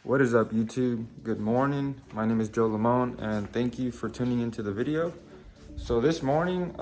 What is up, YouTube? Good morning. My name is Joe Lamone, and thank you for tuning into the video. So this morning,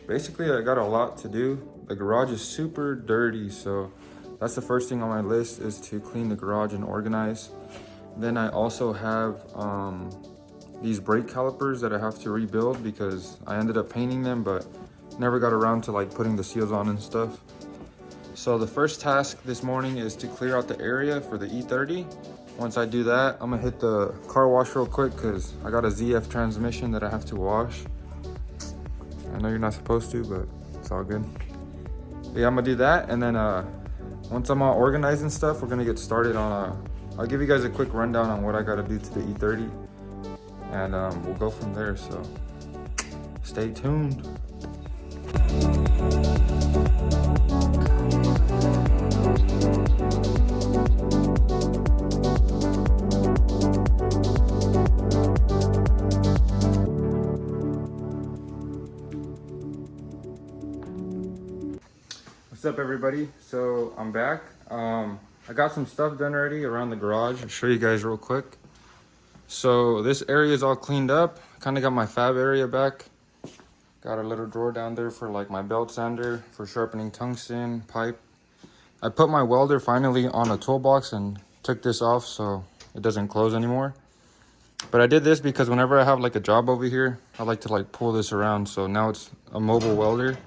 basically I got a lot to do. The garage is super dirty, so that's the first thing on my list, is to clean the garage and organize. Then I also have these brake calipers that I have to rebuild because I ended up painting them, but never got around to like putting the seals on and stuff. So the first task this morning is to clear out the area for the E30. Once I do that, I'm gonna hit the car wash real quick because I got a ZF transmission that I have to wash. I know you're not supposed to, but it's all good. But yeah, I'm gonna do that, and then once I'm all organized and stuff, we're gonna get started on I'll give you guys a quick rundown on what I gotta do to the E30, and we'll go from there, so stay tuned. What's up, everybody? So I'm back. I got some stuff done already around the garage. I'll show you guys real quick. So this area is all cleaned up. Kind of got my fab area back. Got a little drawer down there for like my belt sander, for sharpening tungsten, pipe. I put my welder finally on a toolbox and took this off so it doesn't close anymore. But I did this because whenever I have like a job over here, I like to like pull this around. So now it's a mobile welder.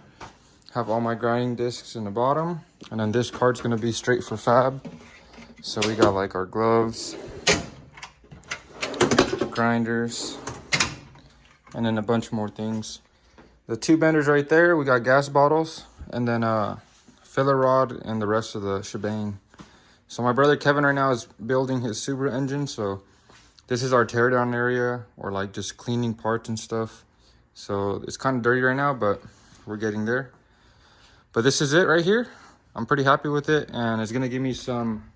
Have all my grinding discs in the bottom, and then this card's gonna be straight for fab. So we got like our gloves, grinders, and then a bunch more things. The two benders right there, we got gas bottles, and then filler rod and the rest of the shebang. So my brother Kevin right now is building his Subaru engine, so this is our teardown area, or like just cleaning parts and stuff. So it's kind of dirty right now, but we're getting there. But this is it right here. I'm pretty happy with it, and it's gonna give me some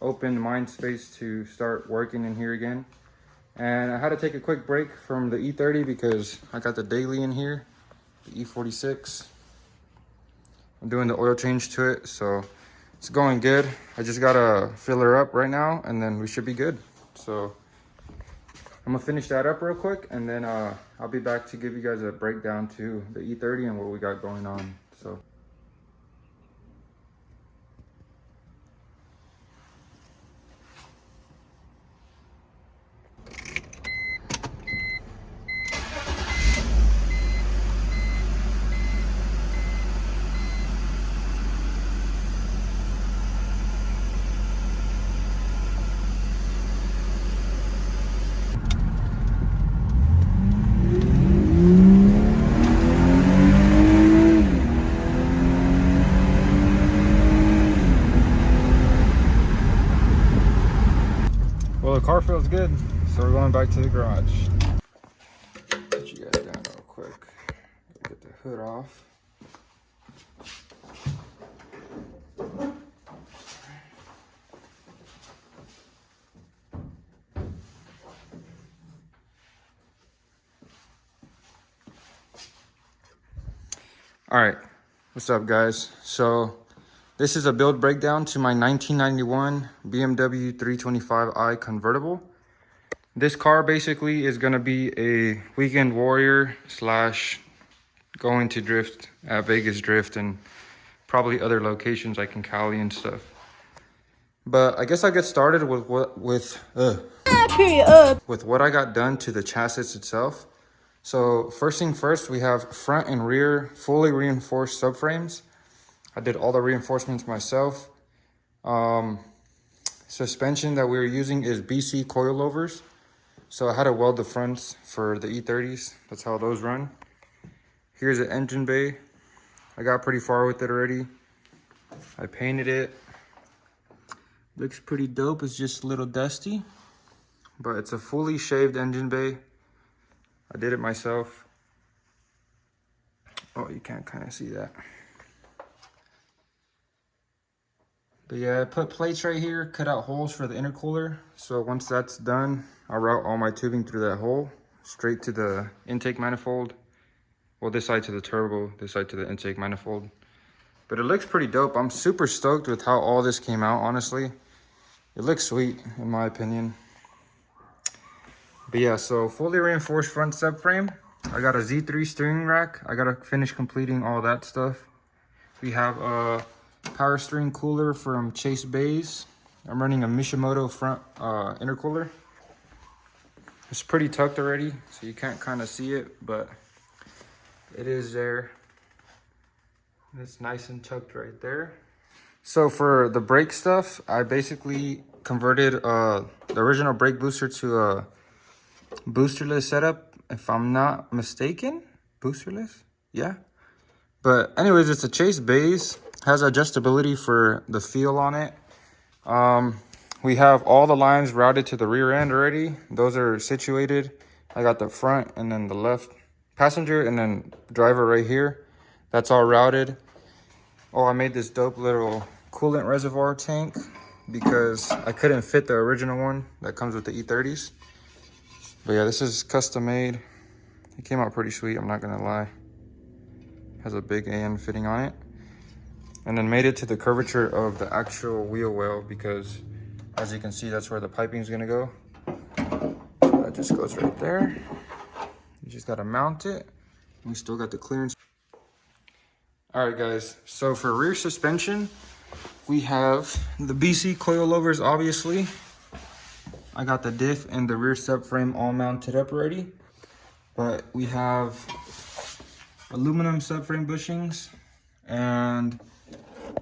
open mind space to start working in here again. And I had to take a quick break from the E30 because I got the daily in here, the E46. I'm doing the oil change to it, so it's going good. I just gotta fill her up right now, and then we should be good. So I'm gonna finish that up real quick, and then I'll be back to give you guys a breakdown to the E30 and what we got going on. So well, the car feels good, so we're going back to the garage. Put you guys down real quick. Get the hood off. All right, what's up, guys? So this is a build breakdown to my 1991 BMW 325i convertible. This car basically is gonna be a weekend warrior slash going to drift at Vegas Drift and probably other locations like in Cali and stuff. But I guess I'll get started with what I got done to the chassis itself. So first thing first, we have front and rear fully reinforced subframes. I did all the reinforcements myself. Suspension that we were using is BC coilovers. So I had to weld the fronts for the E30s. That's how those run. Here's the engine bay. I got pretty far with it already. I painted it. Looks pretty dope. It's just a little dusty, but it's a fully shaved engine bay. I did it myself. Oh, you can't kind of see that. But yeah, I put plates right here, cut out holes for the intercooler. So once that's done, I'll route all my tubing through that hole, straight to the intake manifold. Well, this side to the turbo, this side to the intake manifold. But it looks pretty dope. I'm super stoked with how all this came out, honestly. it looks sweet in my opinion. But yeah, so fully reinforced front subframe. I got a Z3 steering rack. I gotta finish completing all that stuff. We have a power steering cooler from Chase Bays. I'm running a Mishimoto front intercooler. It's pretty tucked already, so you can't kind of see it, but it is there. It's nice and tucked right there. So for the brake stuff, I basically converted the original brake booster to a boosterless setup, if I'm not mistaken. Boosterless? Yeah. But anyways, it's a Chase base. Has adjustability for the feel on it. We have all the lines routed to the rear end already. Those are situated. I got the front and then the left passenger and then driver right here. That's all routed. Oh, I made this dope little coolant reservoir tank because I couldn't fit the original one that comes with the E30s. But yeah, this is custom made. It came out pretty sweet, I'm not gonna lie. Has a big AN fitting on it. And then made it to the curvature of the actual wheel well because as you can see, that's where the piping is gonna go. So that just goes right there. You just gotta mount it. We still got the clearance. All right, guys, so for rear suspension, we have the BC coilovers, obviously. I got the diff and the rear subframe all mounted up already. But we have aluminum subframe bushings and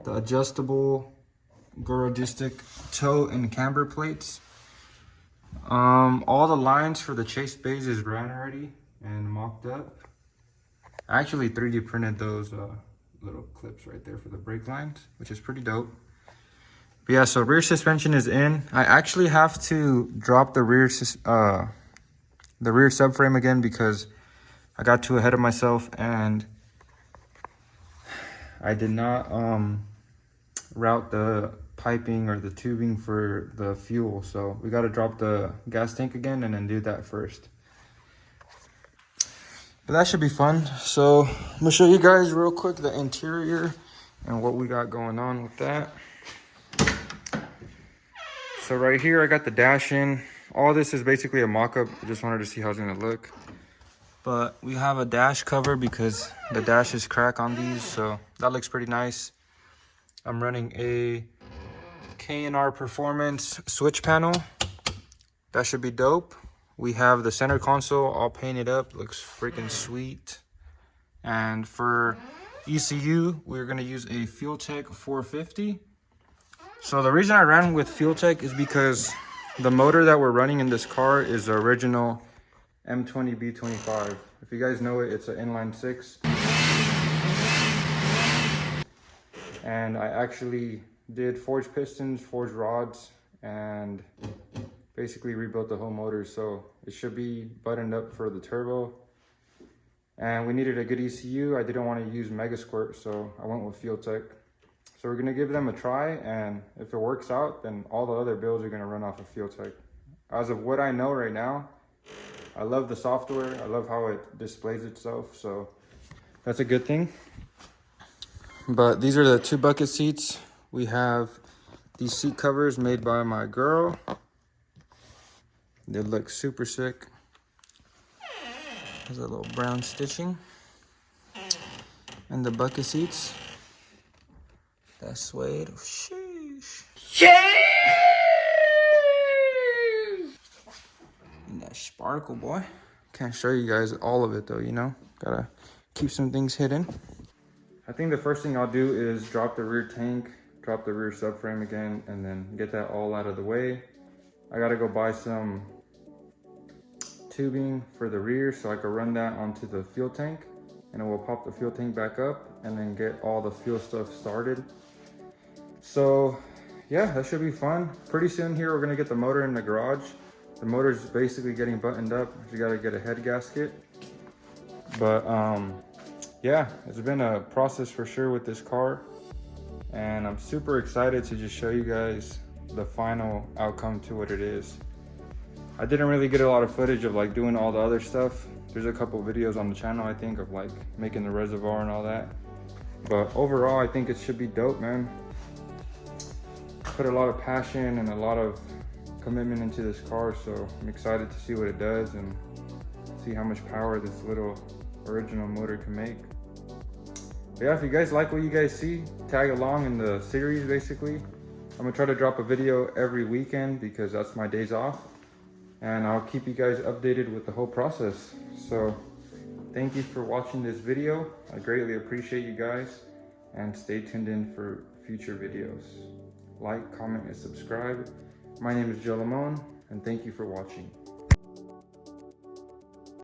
the adjustable Gorodistic toe and camber plates. All the lines for the Chase Bays is ran already and mocked up. I actually 3D printed those little clips right there for the brake lines, which is pretty dope. But yeah, so rear suspension is in. I actually have to drop the rear subframe again because I got too ahead of myself and I did not route the piping or the tubing for the fuel. So we got to drop the gas tank again and then do that first. But that should be fun. So I'm gonna show you guys real quick the interior and what we got going on with that. So right here, I got the dash in. All this is basically a mock-up. I just wanted to see how it's gonna look. But we have a dash cover because the dash is cracked on these, so that looks pretty nice. I'm running a K&R Performance switch panel. That should be dope. We have the center console all painted up, looks freaking sweet. And for ECU, we're gonna use a FuelTech 450. So the reason I ran with FuelTech is because the motor that we're running in this car is the original M20B25. If you guys know it, it's an inline 6. And I actually did forged pistons, forged rods, and basically rebuilt the whole motor. So it should be buttoned up for the turbo. And we needed a good ECU. I didn't want to use Mega Squirt, so I went with FuelTech. So we're gonna give them a try, and if it works out, then all the other builds are gonna run off of FuelTech. As of what I know right now, I love the software. I love how it displays itself, so that's a good thing. But these are the 2 bucket seats. We have these seat covers made by my girl. They look super sick. There's a little brown stitching. And the bucket seats. That's suede. Sheesh. Yeah! And that sparkle, boy. Can't show you guys all of it though, you know? Gotta keep some things hidden. I think the first thing I'll do is drop the rear tank, drop the rear subframe again, and then get that all out of the way. I gotta go buy some tubing for the rear so I can run that onto the fuel tank, and it will pop the fuel tank back up and then get all the fuel stuff started. So yeah, that should be fun. Pretty soon here, we're gonna get the motor in the garage. The motor's basically getting buttoned up. You gotta get a head gasket. But yeah, it's been a process for sure with this car. And I'm super excited to just show you guys the final outcome to what it is. I didn't really get a lot of footage of like doing all the other stuff. There's a couple videos on the channel, I think, of like making the reservoir and all that. But overall, I think it should be dope, man. put a lot of passion and a lot of commitment into this car, so I'm excited to see what it does and see how much power this little original motor can make. But yeah, if you guys like what you guys see, tag along in the series. Basically, I'm gonna try to drop a video every weekend because that's my days off, and I'll keep you guys updated with the whole process. So thank you for watching this video. I greatly appreciate you guys, and stay tuned in for future videos. Like, comment, and subscribe. My name is Joe Lamone, and thank you for watching.